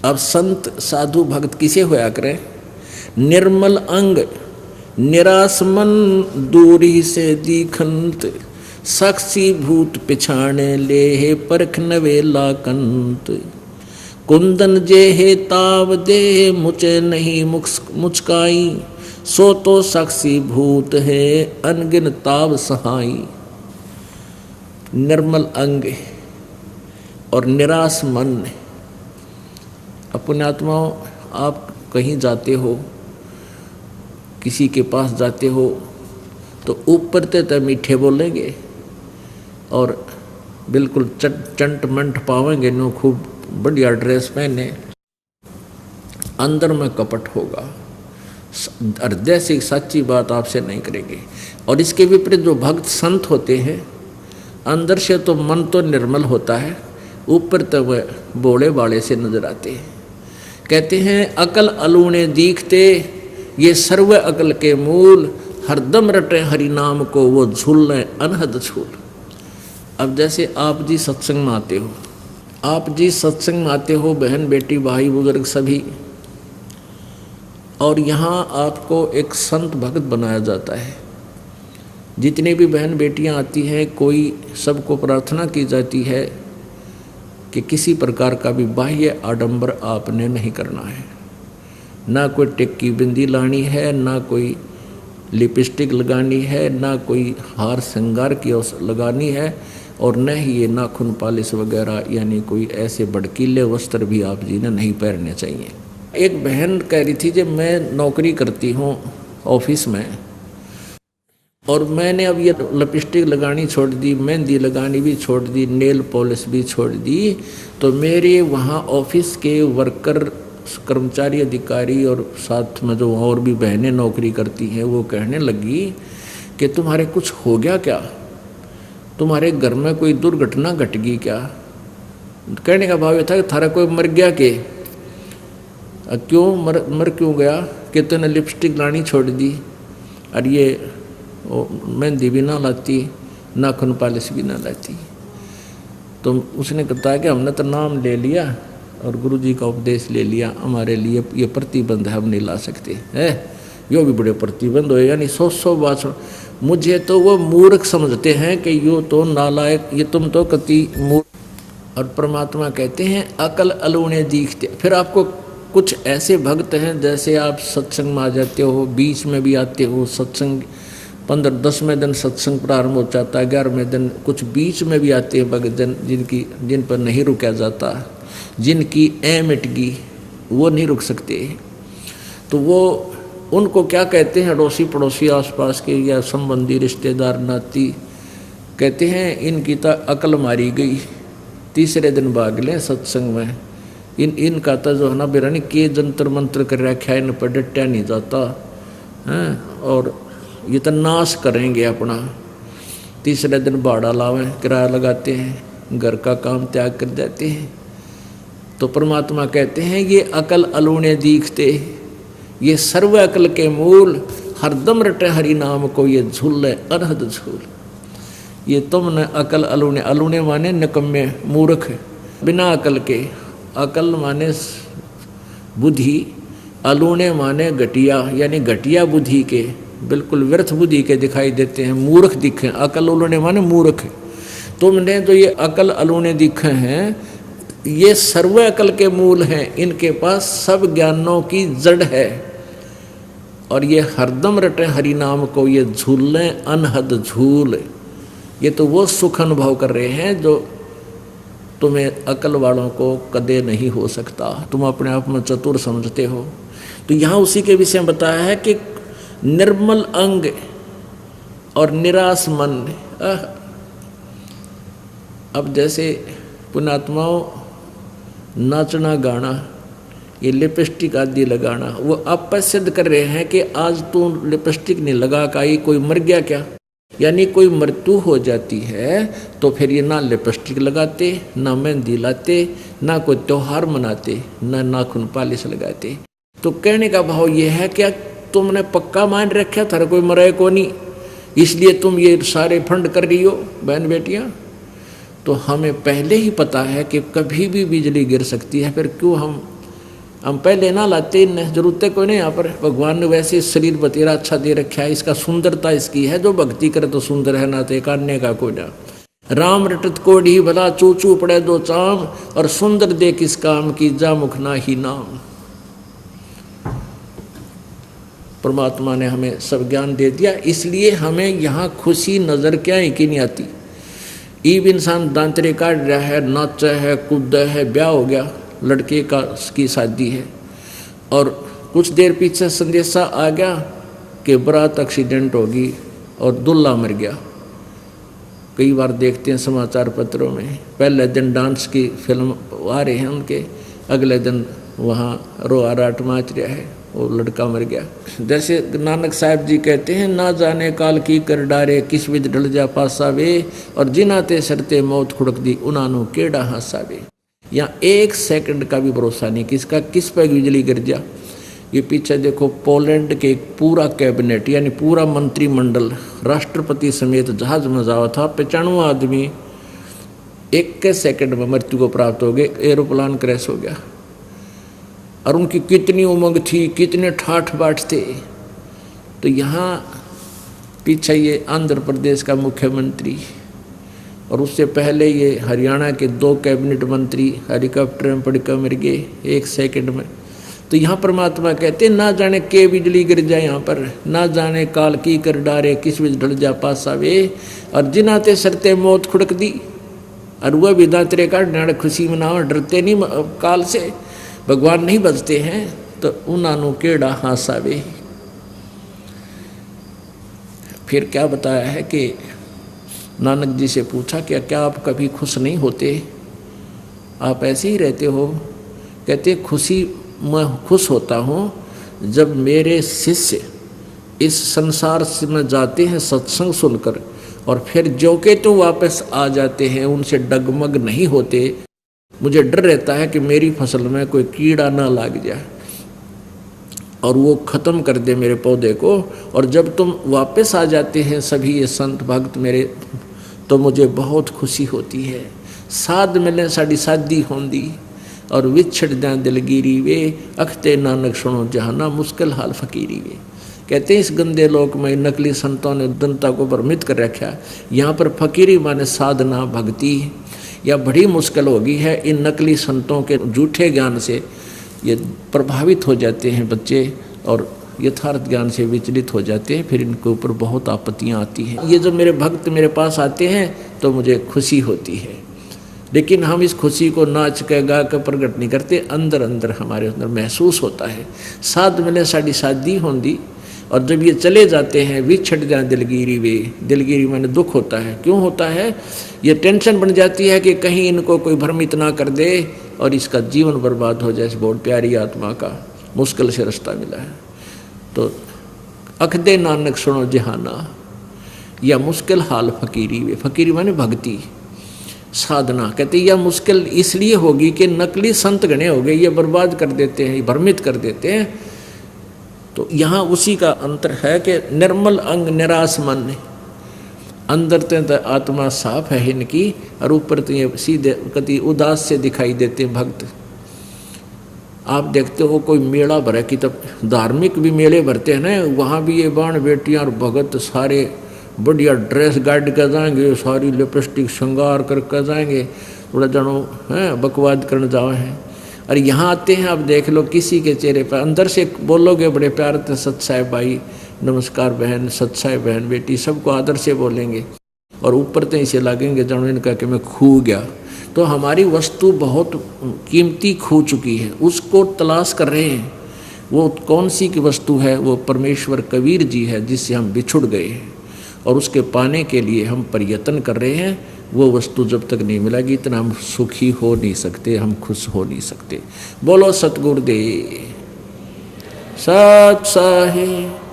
अब संत साधु भक्त किसे होया करे? निर्मल अंग निराश मन दूरी से दीखंत, साक्षी भूत पिछाणे ले हे परख नवेला कंत। कुंदन जे हे ताव दे मुझे नहीं मुचकाई, सो तो साक्षी भूत है अनगिन ताव सहाई। निर्मल अंग और निराश मन। अपने आत्माओं, आप कहीं जाते हो, किसी के पास जाते हो तो ऊपर तो मीठे बोलेंगे और बिल्कुल चंट मंट पावेंगे नो, खूब बढ़िया ड्रेस पहने, अंदर में कपट होगा, हृदय से सच्ची बात आपसे नहीं करेंगे। और इसके विपरीत जो भक्त संत होते हैं, अंदर से तो मन तो निर्मल होता है, ऊपर तो वह बोले बाले से नजर आते हैं। कहते हैं अकल अलूणे दीखते, ये सर्व अकल के मूल, हरदम रटे हरि नाम को वो झूल अनहद झूल। अब जैसे आप जी सत्संग में आते हो, आप जी सत्संग में आते हो, बहन बेटी भाई बुजुर्ग सभी, और यहाँ आपको एक संत भक्त बनाया जाता है। जितने भी बहन बेटियाँ आती हैं, कोई सबको प्रार्थना की जाती है कि किसी प्रकार का भी बाह्य आडंबर आपने नहीं करना है, ना कोई टिक्की बिंदी लानी है, ना कोई लिपस्टिक लगानी है, ना कोई हार श्रृंगार की लगानी है, और न ही ये नाखून पालिश वगैरह यानी कोई ऐसे भड़कीले वस्त्र भी आप जी ने नहीं पहनने चाहिए। एक बहन कह रही थी, जब मैं नौकरी करती हूँ ऑफिस में और मैंने अब ये लिपस्टिक लगानी छोड़ दी, मेहंदी लगानी भी छोड़ दी, नेल पॉलिश भी छोड़ दी, तो मेरे वहाँ ऑफिस के वर्कर कर्मचारी अधिकारी और साथ में जो और भी बहनें नौकरी करती हैं, वो कहने लगी कि तुम्हारे कुछ हो गया क्या, तुम्हारे घर में कोई दुर्घटना घट गई क्या? कहने का भाव ये था कि थारा कोई मर गया के? क्यों मर क्यों गया? कि तूने लिपस्टिक लानी छोड़ दी और ये मेहंदी भी ना लाती, नाखून पालिश भी ना लाती। तो उसने बताया कि हमने तो नाम ले लिया और गुरु जी का उपदेश ले लिया, हमारे लिए ये प्रतिबंध है, हम नहीं ला सकते है। यो भी बड़े प्रतिबंध हो, यानी 100 बात। मुझे तो वो मूर्ख समझते हैं कि यो तो नालायक, ये तुम तो कति मूर्ख। और परमात्मा कहते हैं अकल अलूणे दीखते। फिर आपको कुछ ऐसे भक्त हैं, जैसे आप सत्संग में आ जाते हो, बीच में भी आते हो, सत्संग 15-10वें दिन सत्संग प्रारंभ हो जाता है, 11वें दिन कुछ बीच में भी आते हैं भक्त जन, जिन पर नहीं रुका जाता, जिनकी मिट गई, वो नहीं रुक सकते। तो वो उनको क्या कहते हैं, अड़ोसी पड़ोसी आसपास के या संबंधी रिश्तेदार नाती कहते हैं इनकी तो अकल मारी गई, तीसरे दिन भाग लें सत्संग में। इनका तो जो है ना बिरानी के जंतर मंत्र कर रखा है, इन पर डटा नहीं जाता हैं, और ये तो नाश करेंगे अपना। तीसरे दिन भाड़ा लावें, किराया लगाते हैं, घर का काम त्याग कर देते हैं। तो परमात्मा कहते हैं ये अकल अलूणे दीखते, ये सर्व अकल के मूल, हरदम रटे हरि नाम को ये झूल अनहद झूल। ये तुमने अकल अलूणे, अलूणे माने निकम्मे मूर्ख बिना अकल के, अकल माने बुद्धि, अलूणे माने घटिया यानी घटिया बुद्धि के, बिल्कुल व्यर्थ बुद्धि के दिखाई देते हैं, मूर्ख दिखे। अकल अलूणे माने मूर्ख। तुमने जो ये अकल अलूणे दिखे हैं, ये सर्व अकल के मूल हैं, इनके पास सब ज्ञानों की जड़ है, और ये हरदम रटे हरि नाम को ये झूलें अनहद झूल। ये तो वो सुख अनुभव कर रहे हैं जो तुम्हें अकल वालों को कदे नहीं हो सकता, तुम अपने आप में चतुर समझते हो। तो यहाँ उसी के विषय में बताया है कि निर्मल अंग और निराश मन। अब जैसे पुण्यात्माओं नाचना गाना, ये लिपस्टिक आदि लगाना, वो आप पर सिद्ध कर रहे हैं कि आज तू लिपस्टिक नहीं लगा का ये कोई मर गया क्या? यानी कोई मृत्यु हो जाती है तो फिर ये ना लिपस्टिक लगाते, ना मेहंदी लाते, ना कोई त्योहार मनाते, ना नाखून पालिश लगाते। तो कहने का भाव ये है क्या तुमने पक्का मान रखा था कोई मरे को नहीं, इसलिए तुम ये सारे फंड कर रही हो बहन बेटियां? तो हमें पहले ही पता है कि कभी भी बिजली गिर सकती है, फिर क्यों हम हम पहले ना लाते, इन जरूरत है कोई नहीं। यहाँ पर भगवान ने वैसे शरीर बतेरा अच्छा दे रखा है, इसका सुंदरता इसकी है, जो भक्ति करे तो सुंदर है, ना तो काटने का कोई ना। राम रटत कोढ़ी भला चूचू पड़े दो चाम, और सुंदर दे किस काम की जा मुख ना ही नाम। परमात्मा ने हमें सब ज्ञान दे दिया, इसलिए हमें यहाँ खुशी नजर क्या है कि नहीं आती। ईब इंसान दांतरे काट रहा है, नाचा है, कूदा है, ब्याह हो गया, लड़के का की शादी है, और कुछ देर पीछे संदेशा आ गया कि बारात एक्सीडेंट होगी और दूल्हा मर गया। कई बार देखते हैं समाचार पत्रों में, पहले दिन डांस की फिल्म आ रहे हैं उनके, अगले दिन वहाँ रोआ राट माच रहा है, वो लड़का मर गया। जैसे नानक साहब जी कहते हैं, ना जाने काल की कर डारे किस विध ढल जा पासा वे, और जिनाते सरते मौत खुड़क दी उनानू केड़ा हासा वे। यहाँ 1 सेकंड का भी भरोसा नहीं किसका किस पर बिजली गिर जा। ये पीछे देखो, पोलैंड के एक पूरा कैबिनेट यानी पूरा मंत्रिमंडल राष्ट्रपति समेत जहाज में जावा था, 95 आदमी 1 सेकंड में मृत्यु को प्राप्त हो गए, एरोप्लान क्रैश हो गया। और उनकी कितनी उमंग थी, कितने ठाठ बाट थे। तो यहाँ पीछे ये आंध्र प्रदेश का मुख्यमंत्री, और उससे पहले ये हरियाणा के 2 कैबिनेट मंत्री हेलीकॉप्टर में पड़ कर मर गए 1 सेकंड में। तो यहाँ परमात्मा कहते ना जाने के बिजली गिर जाए यहाँ पर, ना जाने काल की कर डारे किस विच ढल जा पासा वे, और जिनाते सरते मौत खुड़क दी। और वह भी दांतरे का डाड़ खुशी मनाओ, डरते नहीं काल से, भगवान नहीं बचते हैं, तो उनानू केड़ा हासा वे। फिर क्या बताया है कि नानक जी से पूछा क्या आप कभी खुश नहीं होते, आप ऐसे ही रहते हो। कहते खुशी मैं खुश होता हूँ जब मेरे शिष्य इस संसार से में जाते हैं सत्संग सुनकर, और फिर जो के तो वापस आ जाते हैं, उनसे डगमग नहीं होते। मुझे डर रहता है कि मेरी फसल में कोई कीड़ा ना लग जाए और वो ख़त्म कर दे मेरे पौधे को। और जब तुम वापस आ जाते हैं सभी ये संत भक्त मेरे, तो मुझे बहुत खुशी होती है। साध मिले साड़ी शादी होंदी, और विछड़ दें दिलगिरी वे, अखते नानक सुनो जहाना मुश्किल हाल फकीरी वे। कहते हैं इस गंदे लोक में नकली संतों ने जनता को भ्रमित कर रखा। यहाँ पर फकीरी माने साधना भक्ति, या बड़ी मुश्किल होगी है। इन नकली संतों के झूठे ज्ञान से ये प्रभावित हो जाते हैं बच्चे, और यथार्थ ज्ञान से विचलित हो जाते हैं, फिर इनके ऊपर बहुत आपत्तियाँ आती हैं। ये जब मेरे भक्त मेरे पास आते हैं तो मुझे खुशी होती है, लेकिन हम इस खुशी को नाच के गा कर प्रकट नहीं करते, अंदर अंदर हमारे अंदर महसूस होता है। साध मिले साड़ी शादी होंदी, और जब ये चले जाते हैं विछड़ जाए दिलगिरी वे, दिलगिरी माने दुख होता है। क्यों होता है? ये टेंशन बन जाती है कि कहीं इनको कोई भ्रमित ना कर दे और इसका जीवन बर्बाद हो जाए। बहुत प्यारी आत्मा का मुश्किल से रास्ता मिला है। तो अखदे नानक सुनो जहाना, या मुश्किल हाल फकीरी वे, फकीरी माने भक्ति साधना। कहते यह मुश्किल इसलिए होगी कि नकली संत गणे हो गए, ये बर्बाद कर देते हैं, भ्रमित कर देते हैं। तो यहाँ उसी का अंतर है कि निर्मल अंग निराश मन, अंदर तो आत्मा साफ है इनकी, और ऊपर तो ये सीधे कति उदास से दिखाई देते हैं भक्त। आप देखते हो कोई मेला भरा कि तब धार्मिक भी मेले भरते हैं ना, वहाँ भी ये बाण बेटियाँ और भगत सारे बढ़िया ड्रेस गाड़ कर जाएंगे, सारी लिपस्टिक श्रृंगार कर जाएंगे, थोड़ा जानो हैं बकवाद करने जाओ हैं। और यहाँ आते हैं, आप देख लो किसी के चेहरे पर अंदर से बोलोगे बड़े प्यार से, सत साहेब भाई नमस्कार बहन, सत साहेब बहन बेटी, सबको आदर से बोलेंगे, और ऊपर तो इसे लगेंगे जानो इनका कि मैं खो गया। तो हमारी वस्तु बहुत कीमती खो चुकी है, उसको तलाश कर रहे हैं। वो कौन सी की वस्तु है? वो परमेश्वर कबीर जी है जिससे हम बिछुड़ गए हैं, और उसके पाने के लिए हम प्रयत्न कर रहे हैं। वो वस्तु जब तक नहीं मिलेगी इतना हम सुखी हो नहीं सकते, हम खुश हो नहीं सकते। बोलो सतगुरुदेव सत साहिब।